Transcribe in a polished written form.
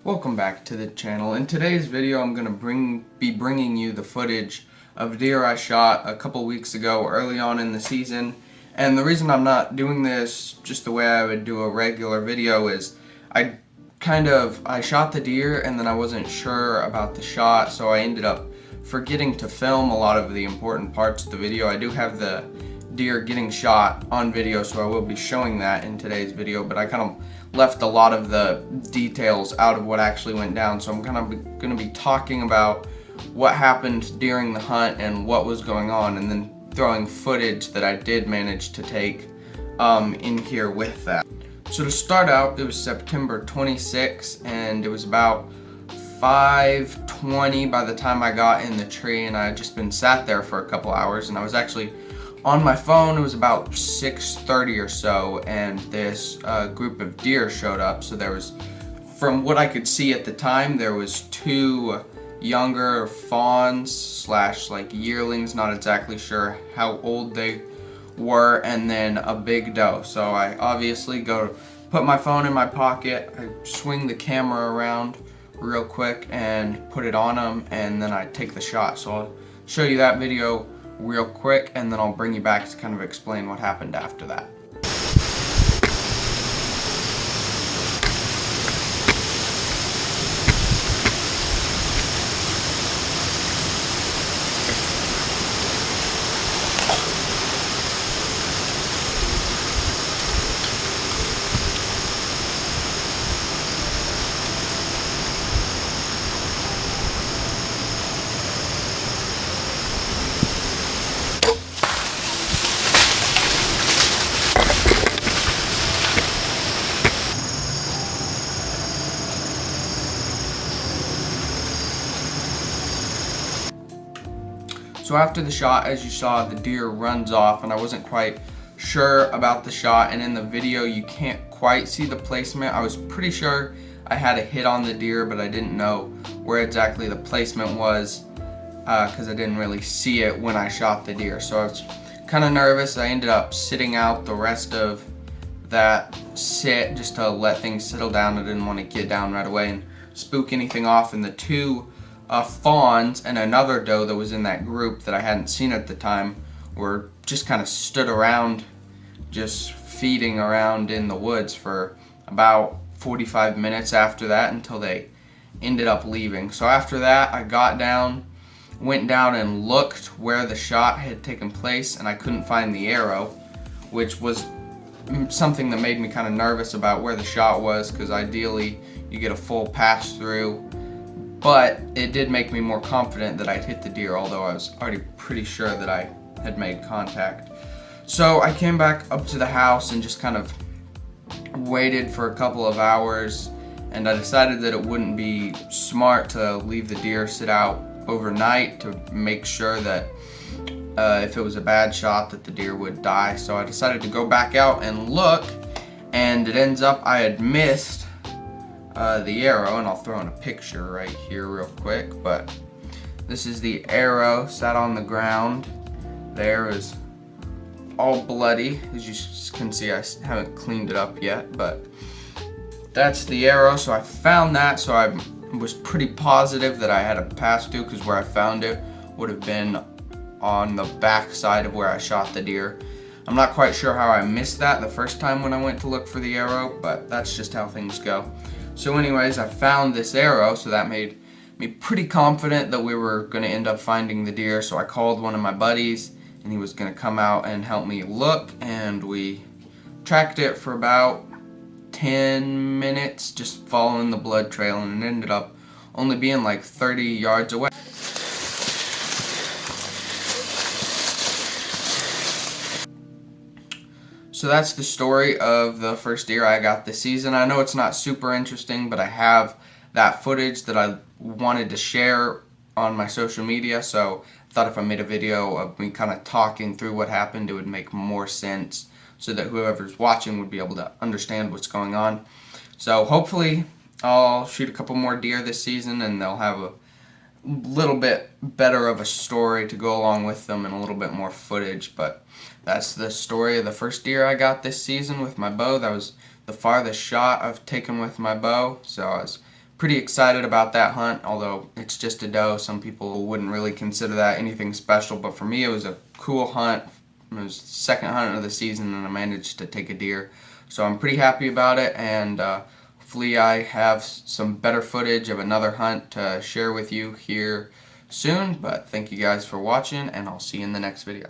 Welcome back to the channel. In today's video I'm going to be bringing you the footage of deer I shot a couple weeks ago early on in the season. And the reason I'm not doing this just the way I would do a regular video is I shot the deer and then I wasn't sure about the shot, so I ended up forgetting to film a lot of the important parts of the video. I do have the deer getting shot on video, so I will be showing that in today's video, but I kind of left a lot of the details out of what actually went down, so I'm kind of going to be talking about what happened during the hunt and what was going on, and then throwing footage that I did manage to take in here with that. So to start out, it was September 26th, and it was about 5:20 by the time I got in the tree, and I had just been sat there for a couple hours, and I was actually on my phone. It was about 6:30 or so, and this group of deer showed up. So there was, from what I could see at the time, there was two younger fawns slash like yearlings, not exactly sure how old they were, and then a big doe. So I obviously go put my phone in my pocket, I swing the camera around real quick and put it on them, and then I take the shot. So I'll show you that video real quick, and then I'll bring you back to kind of explain what happened after that. So after the shot, as you saw, the deer runs off, and I wasn't quite sure about the shot, and in the video you can't quite see the placement. I was pretty sure I had a hit on the deer, but I didn't know where exactly the placement was because I didn't really see it when I shot the deer. So I was kind of nervous. I ended up sitting out the rest of that sit just to let things settle down. I didn't want to get down right away and spook anything off, and the two fawns and another doe that was in that group that I hadn't seen at the time were just kind of stood around, just feeding around in the woods for about 45 minutes after that until they ended up leaving. So after that, I got down, went down and looked where the shot had taken place, and I couldn't find the arrow, which was something that made me kind of nervous about where the shot was, because ideally you get a full pass through. But it did make me more confident that I'd hit the deer, although I was already pretty sure that I had made contact. So I came back up to the house and just kind of waited for a couple of hours, and I decided that it wouldn't be smart to leave the deer sit out overnight to make sure that if it was a bad shot that the deer would die. So I decided to go back out and look, and it ends up I had missed the arrow, and I'll throw in a picture right here real quick, but this is the arrow, sat on the ground. There is all bloody, as you can see. I haven't cleaned it up yet, but that's the arrow. So I found that, so I was pretty positive that I had a pass through, because where I found it would have been on the back side of where I shot the deer. I'm not quite sure how I missed that the first time when I went to look for the arrow, but that's just how things go. So anyways, I found this arrow, so that made me pretty confident that we were going to end up finding the deer. So I called one of my buddies, and he was going to come out and help me look, and we tracked it for about 10 minutes, just following the blood trail, and it ended up only being like 30 yards away. So that's the story of the first deer I got this season. I know it's not super interesting, but I have that footage that I wanted to share on my social media, so I thought if I made a video of me kind of talking through what happened, it would make more sense so that whoever's watching would be able to understand what's going on. So hopefully I'll shoot a couple more deer this season, and they'll have a little bit better of a story to go along with them and a little bit more footage. But that's the story of the first deer I got this season with my bow. That was the farthest shot I've taken with my bow, so I was pretty excited about that hunt, although it's just a doe. Some people wouldn't really consider that anything special, but for me it was a cool hunt. It was the second hunt of the season and I managed to take a deer. So I'm pretty happy about it, and hopefully I have some better footage of another hunt to share with you here soon. But thank you guys for watching, and I'll see you in the next video.